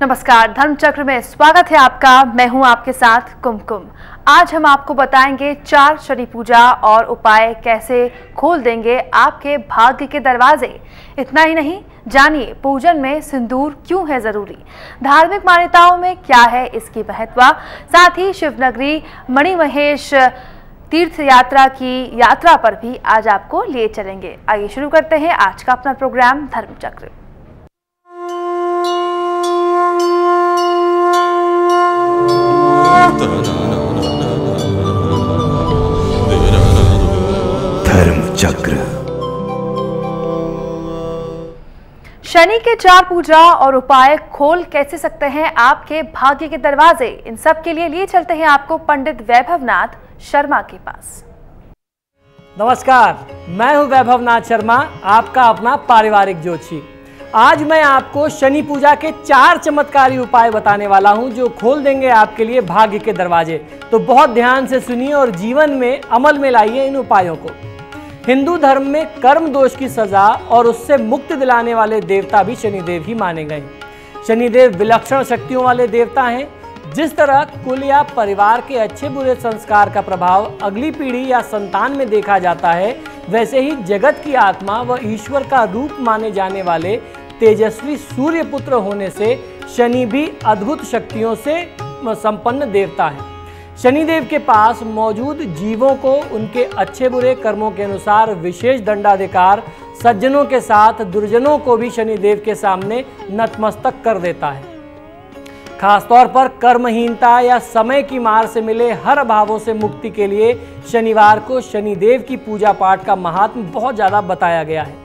नमस्कार, धर्मचक्र में स्वागत है आपका। मैं हूं आपके साथ कुमकुम। आज हम आपको बताएंगे 4 शनि पूजा और उपाय कैसे खोल देंगे आपके भाग्य के दरवाजे। इतना ही नहीं, जानिए पूजन में सिंदूर क्यों है जरूरी, धार्मिक मान्यताओं में क्या है इसकी महत्व, साथ ही शिवनगरी मणिमहेश तीर्थ यात्रा की यात्रा पर भी आज आपको ले चलेंगे। आइए शुरू करते हैं आज का अपना प्रोग्राम धर्मचक्र। धर्मचक्र। शनि के 4 पूजा और उपाय खोल कैसे सकते हैं आपके भाग्य के दरवाजे, इन सब के लिए चलते हैं आपको पंडित वैभवनाथ शर्मा के पास। नमस्कार, मैं हूं वैभवनाथ शर्मा, आपका अपना पारिवारिक ज्योतिषी। आज मैं आपको शनि पूजा के 4 चमत्कारी उपाय बताने वाला हूं जो खोल देंगे आपके लिए भाग्य के दरवाजे। तो बहुत ध्यान से सुनिए और जीवन में अमल में लाइए इन उपायों को। हिंदू धर्म में कर्म दोष की सजा और उससे मुक्ति दिलाने वाले देवता भी शनिदेव ही माने गए। शनिदेव विलक्षण शक्तियों वाले देवता हैं। जिस तरह कुल या परिवार के अच्छे बुरे संस्कार का प्रभाव अगली पीढ़ी या संतान में देखा जाता है, वैसे ही जगत की आत्मा व ईश्वर का रूप माने जाने वाले तेजस्वी सूर्य पुत्र होने से शनि भी अद्भुत शक्तियों से संपन्न देवता है। शनिदेव के पास मौजूद जीवों को उनके अच्छे बुरे कर्मों के अनुसार विशेष दंडाधिकार, सज्जनों के साथ दुर्जनों को भी शनिदेव के सामने नतमस्तक कर देता है। खासतौर पर कर्महीनता या समय की मार से मिले हर अभावों से मुक्ति के लिए शनिवार को शनिदेव की पूजा पाठ का महात्म बहुत ज़्यादा बताया गया है।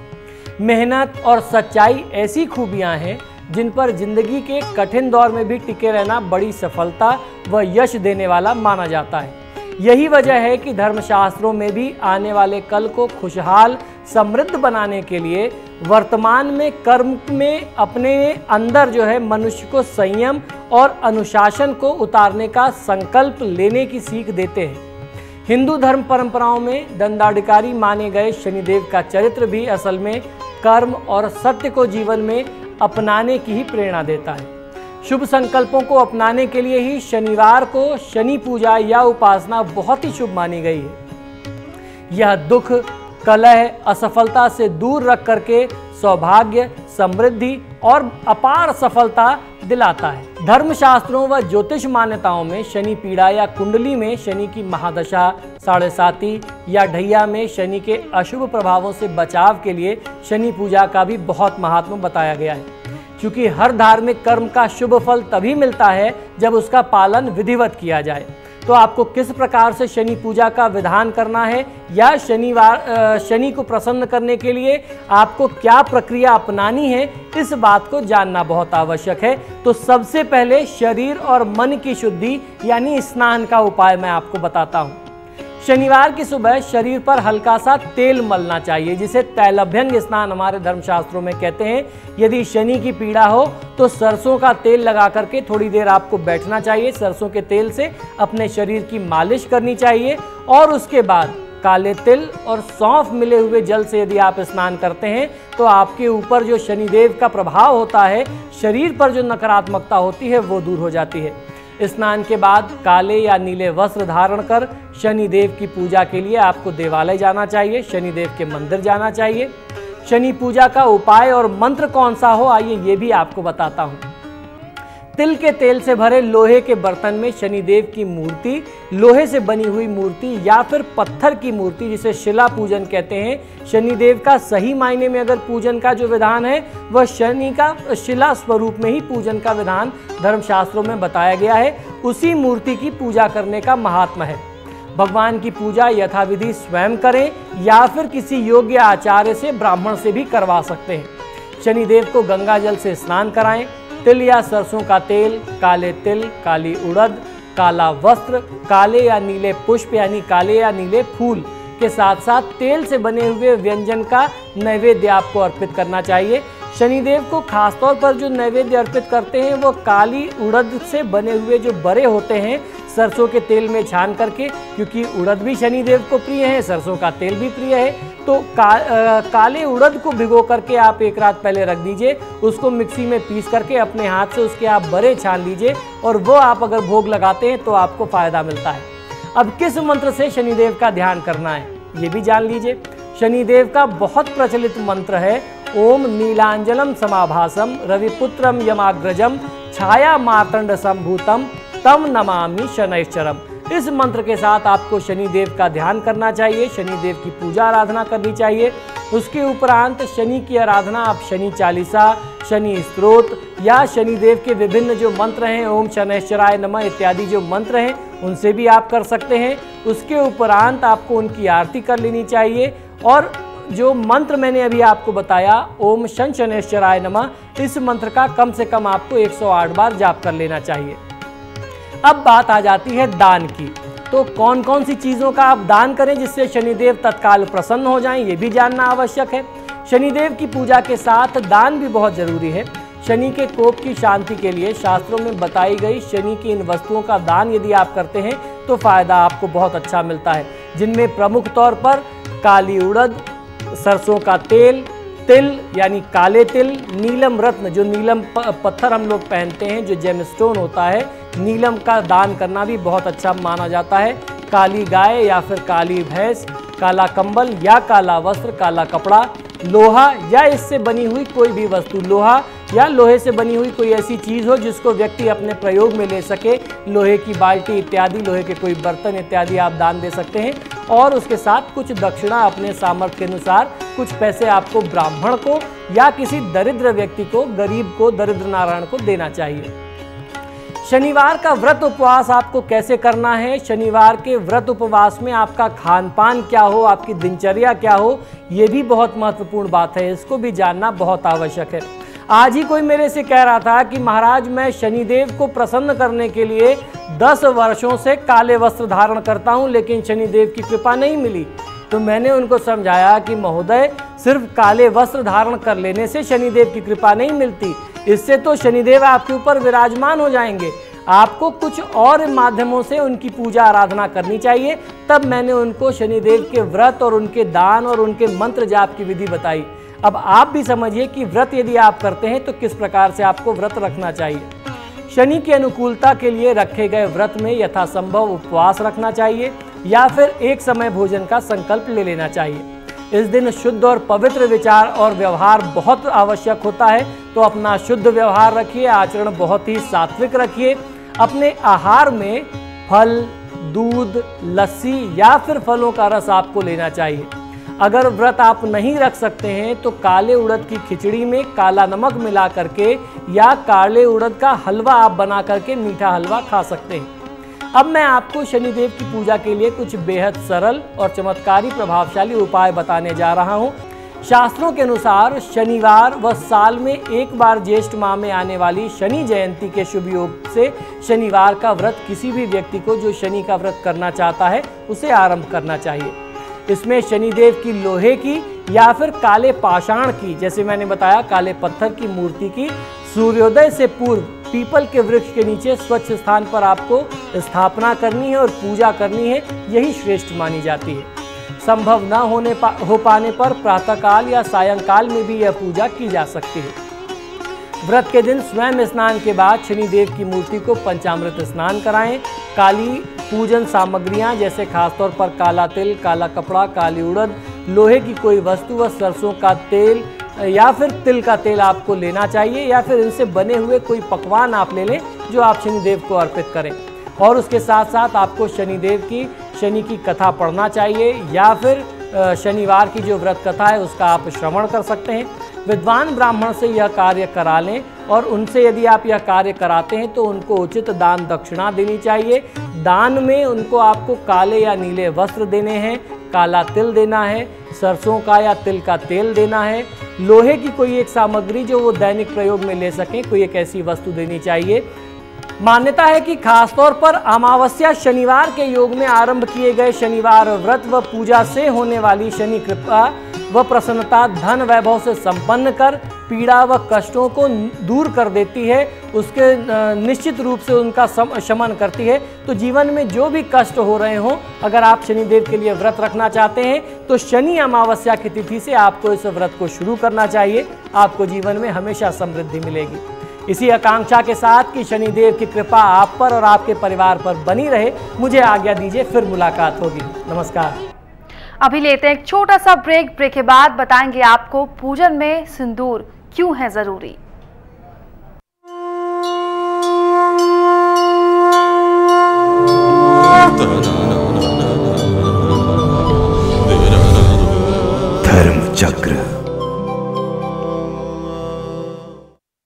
मेहनत और सच्चाई ऐसी खूबियां हैं जिन पर जिंदगी के कठिन दौर में भी टिके रहना बड़ी सफलता व यश देने वाला माना जाता है। यही वजह है कि धर्मशास्त्रों में भी आने वाले कल को खुशहाल समृद्ध बनाने के लिए वर्तमान में कर्म में अपने अंदर मनुष्य को संयम और अनुशासन को उतारने का संकल्प लेने की सीख देते हैं। हिंदू धर्म परंपराओं में दंडाधिकारी माने गए शनिदेव का चरित्र भी असल में कर्म और सत्य को जीवन में अपनाने की ही प्रेरणा देता है। शुभ संकल्पों को अपनाने के लिए ही शनिवार को शनि पूजा या उपासना बहुत ही शुभ मानी गई है। यह दुख, कलह, असफलता से दूर रख करके सौभाग्य, समृद्धि और अपार सफलता दिलाता है। धर्मशास्त्रों व ज्योतिष मान्यताओं में शनि पीड़ा या कुंडली में शनि की महादशा, 7.5 या ढैया में शनि के अशुभ प्रभावों से बचाव के लिए शनि पूजा का भी बहुत महात्म बताया गया है। क्योंकि हर धार्मिक कर्म का शुभ फल तभी मिलता है जब उसका पालन विधिवत किया जाए। तो आपको किस प्रकार से शनि पूजा का विधान करना है या शनि को प्रसन्न करने के लिए आपको क्या प्रक्रिया अपनानी है, इस बात को जानना बहुत आवश्यक है। तो सबसे पहले शरीर और मन की शुद्धि यानी स्नान का उपाय मैं आपको बताता हूँ। शनिवार की सुबह शरीर पर हल्का सा तेल मलना चाहिए, जिसे तैलभ्यंग स्नान हमारे धर्मशास्त्रों में कहते हैं। यदि शनि की पीड़ा हो तो सरसों का तेल लगा करके थोड़ी देर आपको बैठना चाहिए। सरसों के तेल से अपने शरीर की मालिश करनी चाहिए और उसके बाद काले तिल और सौंफ मिले हुए जल से यदि आप स्नान करते हैं तो आपके ऊपर जो शनिदेव का प्रभाव होता है, शरीर पर जो नकारात्मकता होती है, वो दूर हो जाती है। स्नान के बाद काले या नीले वस्त्र धारण कर शनिदेव की पूजा के लिए आपको देवालय जाना चाहिए, शनिदेव के मंदिर जाना चाहिए। शनि पूजा का उपाय और मंत्र कौन सा हो, आइए ये भी आपको बताता हूँ। तिल के तेल से भरे लोहे के बर्तन में शनिदेव की मूर्ति, लोहे से बनी हुई मूर्ति या फिर पत्थर की मूर्ति, जिसे शिला पूजन कहते हैं। शनिदेव का सही मायने में अगर पूजन का जो विधान है वह शनि का शिला स्वरूप में ही पूजन का विधान धर्मशास्त्रों में बताया गया है। उसी मूर्ति की पूजा करने का महात्म है। भगवान की पूजा यथाविधि स्वयं करें या फिर किसी योग्य आचार्य से, ब्राह्मण से भी करवा सकते हैं। शनिदेव को गंगा जल से स्नान कराएं। तिल या सरसों का तेल, काले तिल, काली उड़द, काला वस्त्र, काले या नीले पुष्प यानी काले या नीले फूल के साथ साथ तेल से बने हुए व्यंजन का नैवेद्य आपको अर्पित करना चाहिए। शनिदेव को खासतौर पर जो नैवेद्य अर्पित करते हैं वो काली उड़द से बने हुए जो बड़े होते हैं, सरसों के तेल में छान करके, क्योंकि उड़द भी शनिदेव को प्रिय है, सरसों का तेल भी प्रिय है, तो काले उड़द को भिगो करके आप एक रात पहले रख दीजिए। उसको मिक्सी में पीस करके अपने हाथ से उसके आप बड़े छान लीजिए और वो आप अगर भोग लगाते हैं तो आपको फायदा मिलता है। अब किस मंत्र से शनिदेव का ध्यान करना है ये भी जान लीजिए। शनिदेव का बहुत प्रचलित मंत्र है ओम नीलांजलम समाभासम रविपुत्रम यमाग्रजम छाया मार्तंड संभूतम तम नमामि शनैश्चरम। इस मंत्र के साथ आपको शनिदेव का ध्यान करना चाहिए, शनिदेव की पूजा आराधना करनी चाहिए। उसके उपरांत शनि की आराधना आप शनि चालीसा, शनि स्तोत्र या शनिदेव के विभिन्न जो मंत्र हैं, ओम शनैश्चराय नमः इत्यादि जो मंत्र हैं उनसे भी आप कर सकते हैं। उसके उपरांत आपको उनकी आरती कर लेनी चाहिए और जो मंत्र मैंने अभी आपको बताया ओम शन शनैश्चराय नमः, इस मंत्र का कम से कम आपको 108 बार जाप कर लेना चाहिए। अब बात आ जाती है दान की, तो कौन कौन सी चीज़ों का आप दान करें जिससे शनिदेव तत्काल प्रसन्न हो जाएं, ये भी जानना आवश्यक है। शनिदेव की पूजा के साथ दान भी बहुत जरूरी है। शनि के कोप की शांति के लिए शास्त्रों में बताई गई शनि की इन वस्तुओं का दान यदि आप करते हैं तो फायदा आपको बहुत अच्छा मिलता है, जिनमें प्रमुख तौर पर काली उड़द, सरसों का तेल, तिल यानी काले तिल, नीलम रत्न जो नीलम पत्थर हम लोग पहनते हैं जो जेमस्टोन होता है, नीलम का दान करना भी बहुत अच्छा माना जाता है। काली गाय या फिर काली भैंस, काला कंबल या काला वस्त्र, काला कपड़ा, लोहा या इससे बनी हुई कोई भी वस्तु, लोहा या लोहे से बनी हुई कोई ऐसी चीज़ हो जिसको व्यक्ति अपने प्रयोग में ले सके, लोहे की बाल्टी इत्यादि, लोहे के कोई बर्तन इत्यादि आप दान दे सकते हैं। और उसके साथ कुछ दक्षिणा अपने सामर्थ्य के अनुसार कुछ पैसे आपको ब्राह्मण को या किसी दरिद्र व्यक्ति को, गरीब को, दरिद्र नारायण को देना चाहिए। शनिवार का व्रत उपवास आपको कैसे करना है, शनिवार के व्रत उपवास में आपका खान पान क्या हो, आपकी दिनचर्या क्या हो, ये भी बहुत महत्वपूर्ण बात है, इसको भी जानना बहुत आवश्यक है। आज ही कोई मेरे से कह रहा था कि महाराज मैं शनिदेव को प्रसन्न करने के लिए 10 वर्षों से काले वस्त्र धारण करता हूं लेकिन शनिदेव की कृपा नहीं मिली। तो मैंने उनको समझाया कि महोदय सिर्फ काले वस्त्र धारण कर लेने से शनिदेव की कृपा नहीं मिलती, इससे तो शनिदेव आपके ऊपर विराजमान हो जाएंगे, आपको कुछ और माध्यमों से उनकी पूजा आराधना करनी चाहिए। तब मैंने उनको शनिदेव के व्रत और उनके दान और उनके मंत्र जाप की विधि बताई। अब आप भी समझिए कि व्रत यदि आप करते हैं तो किस प्रकार से आपको व्रत रखना चाहिए। शनि की अनुकूलता के लिए रखे गए व्रत में यथासंभव उपवास रखना चाहिए या फिर एक समय भोजन का संकल्प ले लेना चाहिए। इस दिन शुद्ध और पवित्र विचार और व्यवहार बहुत आवश्यक होता है, तो अपना शुद्ध व्यवहार रखिए, आचरण बहुत ही सात्विक रखिए। अपने आहार में फल, दूध, लस्सी या फिर फलों का रस आपको लेना चाहिए। अगर व्रत आप नहीं रख सकते हैं तो काले उड़द की खिचड़ी में काला नमक मिला करके या काले उड़द का हलवा आप बना करके मीठा हलवा खा सकते हैं। अब मैं आपको शनिदेव की पूजा के लिए कुछ बेहद सरल और चमत्कारी प्रभावशाली उपाय बताने जा रहा हूं। शास्त्रों के अनुसार शनिवार व साल में एक बार ज्येष्ठ माह में आने वाली शनि जयंती के शुभ योग से शनिवार का व्रत किसी भी व्यक्ति को जो शनि का व्रत करना चाहता है उसे आरंभ करना चाहिए। इसमें शनिदेव की लोहे की या फिर काले पाषाण की, जैसे मैंने बताया काले पत्थर की मूर्ति की सूर्योदय से पूर्व पीपल के वृक्ष के नीचे स्वच्छ स्थान पर आपको स्थापना करनी है और पूजा करनी है, यही श्रेष्ठ मानी जाती है। संभव न हो पाने पर प्रातःकाल या सायंकाल में भी यह पूजा की जा सकती है। व्रत के दिन स्वयं स्नान के बाद शनिदेव की मूर्ति को पंचामृत स्नान कराएं। काली पूजन सामग्रियां जैसे खासतौर पर काला तिल, काला कपड़ा, काली उड़द, लोहे की कोई वस्तु व सरसों का तेल या फिर तिल का तेल आपको लेना चाहिए या फिर इनसे बने हुए कोई पकवान आप ले लें जो आप शनिदेव को अर्पित करें। और उसके साथ साथ आपको शनिदेव की शनि की कथा पढ़ना चाहिए या फिर शनिवार की जो व्रत कथा है उसका आप श्रवण कर सकते हैं। विद्वान ब्राह्मण से यह कार्य करा लें और उनसे यदि आप यह कार्य कराते हैं तो उनको उचित दान दक्षिणा देनी चाहिए। दान में उनको आपको काले या नीले वस्त्र देने हैं, काला तिल देना है, सरसों का या तिल का तेल देना है, लोहे की कोई एक सामग्री जो वो दैनिक प्रयोग में ले सकें, कोई एक ऐसी वस्तु देनी चाहिए। मान्यता है कि खासतौर पर अमावस्या शनिवार के योग में आरंभ किए गए शनिवार व्रत व पूजा से होने वाली शनि कृपा वह प्रसन्नता धन वैभव से संपन्न कर पीड़ा व कष्टों को दूर कर देती है, उसके निश्चित रूप से उनका शमन करती है। तो जीवन में जो भी कष्ट हो रहे हों, अगर आप शनिदेव के लिए व्रत रखना चाहते हैं तो शनि अमावस्या की तिथि से आपको इस व्रत को शुरू करना चाहिए। आपको जीवन में हमेशा समृद्धि मिलेगी। इसी आकांक्षा के साथ कि शनिदेव की कृपा आप पर और आपके परिवार पर बनी रहे, मुझे आज्ञा दीजिए, फिर मुलाकात होगी। नमस्कार। अभी लेते हैं एक छोटा सा ब्रेक के बाद बताएंगे आपको पूजन में सिंदूर क्यों है जरूरी।